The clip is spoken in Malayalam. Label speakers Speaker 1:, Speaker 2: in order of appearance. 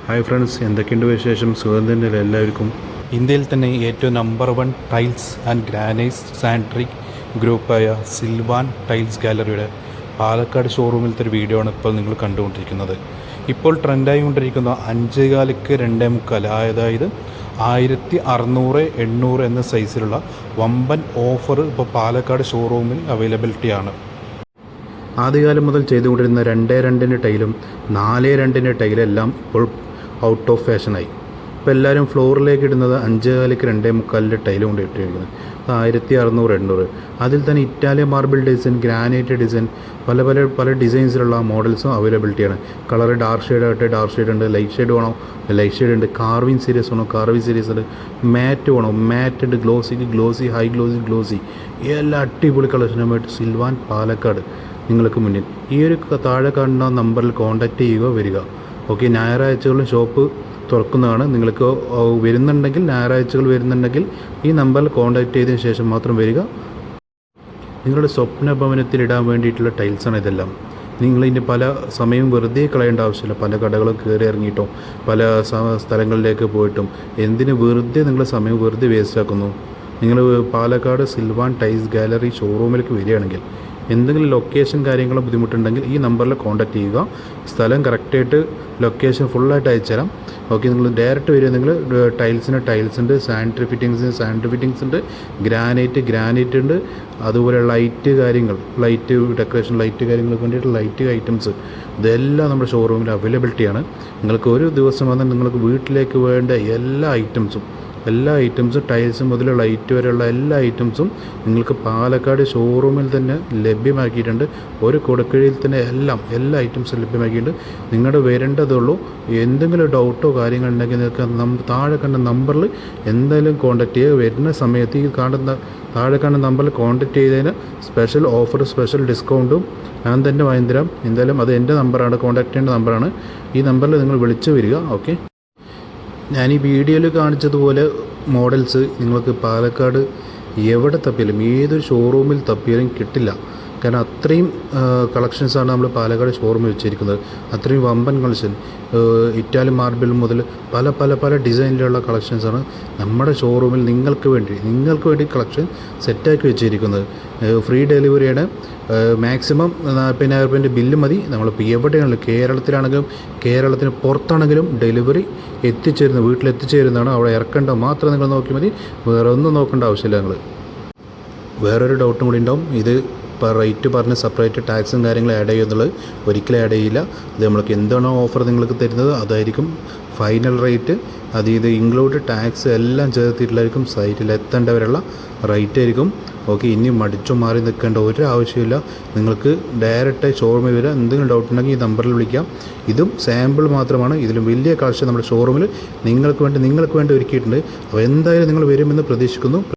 Speaker 1: ഹായ് ഫ്രണ്ട്സ്, എന്തൊക്കെയുണ്ട് വിശേഷം? സുഖം തന്നെയല്ലേ എല്ലാവർക്കും? ഇന്ത്യയിൽ തന്നെ ഏറ്റവും number 1 tiles and granites sanitary ഗ്രൂപ്പായ സിൽവാൻ ടൈൽസ് ഗാലറിയുടെ പാലക്കാട് ഷോറൂമിലത്തെ ഒരു വീഡിയോ ആണ് ഇപ്പോൾ നിങ്ങൾ കണ്ടുകൊണ്ടിരിക്കുന്നത്. ഇപ്പോൾ ട്രെൻഡായി കൊണ്ടിരിക്കുന്ന 5.4ക്ക് 2.25, അതായത് 1600, 800 എന്ന സൈസിലുള്ള വമ്പൻ ഓഫർ ഇപ്പോൾ പാലക്കാട് ഷോറൂമിൽ അവൈലബിലിറ്റിയാണ്. ആദ്യകാലം മുതൽ ചെയ്തുകൊണ്ടിരുന്ന 2.2 ടൈലും 4.2 ടൈലെല്ലാം ഇപ്പോൾ ഔട്ട് ഓഫ് ഫാഷനായി. ഇപ്പോൾ എല്ലാവരും ഫ്ലോറിലേക്ക് ഇടുന്നത് 5.4ക്ക് 2.25 ടൈലും കൊണ്ട് ഇട്ടിരിക്കുന്നത്. 1600, 800. അതിൽ തന്നെ Italian marble design, granite design, പല ഡിസൈൻസിലുള്ള മോഡൽസും അവൈലബിലിറ്റിയാണ്. കളർ ഡാർക്ക് ഷെയ്ഡ് ആകട്ടെ, ഡാർക്ക് ഷെയ്ഡ് ഉണ്ട്. ലൈറ്റ് ഷെയ്ഡ് വേണോ, ലൈറ്റ് ഷെയ്ഡ് ഉണ്ട്. കാർവിങ് സീരീസ് വേണോ, കാർവിങ് സീരീസ് ഉണ്ട്. മാറ്റ് വേണോ, മാറ്റ് ഉണ്ട്. ഗ്ലോസി, ഹൈ ഗ്ലോസി എല്ലാ അടിപൊളി കളക്ഷനുമായിട്ട് സിൽവാൻ പാലക്കാട് നിങ്ങൾക്ക് മുന്നിൽ. ഈ ഒരു താഴെ കാണുന്ന നമ്പറിൽ കോൺടാക്റ്റ് ചെയ്യുക, വരിക. ഓക്കെ, ഞായറാഴ്ചകളിലും ഷോപ്പ് തുറക്കുന്നതാണ്. നിങ്ങൾക്ക് വരുന്നുണ്ടെങ്കിൽ, ഞായറാഴ്ചകൾ വരുന്നുണ്ടെങ്കിൽ ഈ നമ്പറിൽ കോൺടാക്റ്റ് ചെയ്തതിന് ശേഷം മാത്രം വരിക. നിങ്ങളുടെ സ്വപ്ന ഭവനത്തിലിടാൻ വേണ്ടിയിട്ടുള്ള ടൈൽസാണ് ഇതെല്ലാം. നിങ്ങളിതിൻ്റെ പല സമയം വെറുതെ കളയേണ്ട ആവശ്യമില്ല. പല കടകളും കയറി ഇറങ്ങിയിട്ടും പല സ്ഥലങ്ങളിലേക്ക് പോയിട്ടും എന്തിന് വെറുതെ നിങ്ങളുടെ സമയം വെറുതെ വേസ്റ്റാക്കുന്നു? നിങ്ങൾ പാലക്കാട് സിൽവാൻ ടൈൽസ് ഗാലറി ഷോറൂമിലേക്ക് വരികയാണെങ്കിൽ എന്തെങ്കിലും ലൊക്കേഷൻ കാര്യങ്ങളോ ബുദ്ധിമുട്ടുണ്ടെങ്കിൽ ഈ നമ്പറിൽ കോൺടാക്റ്റ് ചെയ്യുക. സ്ഥലം കറക്റ്റായിട്ട് ലൊക്കേഷൻ ഫുള്ളായിട്ട് അയച്ചുതരാം. ഓക്കെ, നിങ്ങൾ ഡയറക്റ്റ് വരികയാണെങ്കിൽ ടൈൽസ് ഉണ്ട്, സാനിറ്ററി ഫിറ്റിങ്സ് ഉണ്ട്, ഗ്രാനൈറ്റ് ഉണ്ട്. അതുപോലെ ലൈറ്റ് ഡെക്കറേഷൻ ലൈറ്റ് കാര്യങ്ങൾക്ക് വേണ്ടിയിട്ട് ലൈറ്റ് ഐറ്റംസ് ഇതെല്ലാം നമ്മുടെ ഷോറൂമിൽ അവൈലബിലിറ്റിയാണ്. നിങ്ങൾക്ക് ഒരു ദിവസം വന്നാൽ നിങ്ങൾക്ക് വീട്ടിലേക്ക് വേണ്ട എല്ലാ ഐറ്റംസും ടൈൽസ് മുതൽ ലൈറ്റ് വരെയുള്ള എല്ലാ ഐറ്റംസും നിങ്ങൾക്ക് പാലക്കാട് ഷോറൂമിൽ തന്നെ ലഭ്യമാക്കിയിട്ടുണ്ട്. ഒരു കൊടുക്കഴിയിൽ തന്നെ എല്ലാ ഐറ്റംസും ലഭ്യമാക്കിയിട്ടുണ്ട്. നിങ്ങളുടെ വരേണ്ടതുള്ളൂ. എന്തെങ്കിലും ഡൗട്ടോ കാര്യങ്ങളുണ്ടെങ്കിൽ നിങ്ങൾക്ക് താഴെ കണ്ട നമ്പറിൽ എന്തായാലും കോൺടാക്റ്റ് ചെയ്യുക. വരുന്ന സമയത്ത് ഈ താഴെ കാണുന്ന നമ്പറിൽ കോൺടാക്റ്റ് ചെയ്തതിന് സ്പെഷ്യൽ ഓഫർ, സ്പെഷ്യൽ ഡിസ്കൗണ്ടും ഞാൻ തന്നെ വാങ്ങി തരാം. എന്തായാലും അത് എൻ്റെ നമ്പറാണ്, കോൺടാക്റ്റ് ചെയ്യേണ്ട നമ്പറാണ്. ഈ നമ്പറിൽ നിങ്ങൾ വിളിച്ചു വരിക. ഓക്കെ, ഞാൻ ഈ വീഡിയോയിൽ കാണിച്ചതുപോലെ മോഡൽസ് നിങ്ങൾക്ക് പാലക്കാട് എവിടെ തപ്പിയാലും, ഏതൊരു ഷോറൂമിൽ തപ്പിയാലും കിട്ടില്ല. കാരണം അത്രയും കളക്ഷൻസാണ് നമ്മൾ പാലക്കാട് ഷോറൂമിൽ വെച്ചിരിക്കുന്നത്. അത്രയും വമ്പൻ കളക്ഷൻ, ഇറ്റാലിയൻ മാർബിൾ മുതൽ പല ഡിസൈനിലുള്ള കളക്ഷൻസാണ് നമ്മുടെ ഷോറൂമിൽ നിങ്ങൾക്ക് വേണ്ടി കളക്ഷൻ സെറ്റാക്കി വെച്ചിരിക്കുന്നത്. ഫ്രീ ഡെലിവറിയാണ്. മാക്സിമം 40,000 രൂപേൻ്റെ ബില്ല് മതി. നമ്മളിപ്പോൾ എവിടെയാണെങ്കിലും, കേരളത്തിലാണെങ്കിലും കേരളത്തിന് പുറത്താണെങ്കിലും ഡെലിവറി വീട്ടിലെത്തിച്ചേരുന്നതാണ്. അവിടെ ഇറക്കേണ്ട മാത്രം നിങ്ങൾ നോക്കിയാൽ മതി. വേറെ ഒന്നും നോക്കേണ്ട ആവശ്യമില്ല. വേറൊരു ഡൗട്ടും കൂടി ഉണ്ടാവും. ഇത് റേറ്റ് പറഞ്ഞ് സെപ്പറേറ്റ് ടാക്സും കാര്യങ്ങളും ആഡ് ചെയ്യുന്നുള്ളത് ഒരിക്കലും ആഡ് ചെയ്യില്ല. ഇത് നമ്മൾക്ക് എന്താണോ ഓഫർ നിങ്ങൾക്ക് തരുന്നത് അതായിരിക്കും ഫൈനൽ റേറ്റ്. ഇത് ഇൻക്ലൂഡ് ടാക്സ് എല്ലാം ചേർത്തിട്ടുള്ളതായിരിക്കും. സൈറ്റിൽ എത്തേണ്ടവരുള്ള റേറ്റ് ആയിരിക്കും. ഓക്കെ, ഇനി മടിച്ചു മാറി നിൽക്കേണ്ട ഒരു ആവശ്യമില്ല. നിങ്ങൾക്ക് ഡയറക്റ്റ് ഷോറൂമിൽ വരിക. എന്തെങ്കിലും ഡൗട്ട് ഉണ്ടെങ്കിൽ ഈ നമ്പറിൽ വിളിക്കാം. ഇതും സാമ്പിൾ മാത്രമാണ്. ഇതിലും വലിയ കളക്ഷൻ നമ്മുടെ ഷോറൂമിൽ നിങ്ങൾക്ക് വേണ്ടി ഒരുക്കിയിട്ടുണ്ട്. അപ്പോൾ എന്തായാലും നിങ്ങൾ വരുമെന്ന് പ്രതീക്ഷിക്കുന്നു.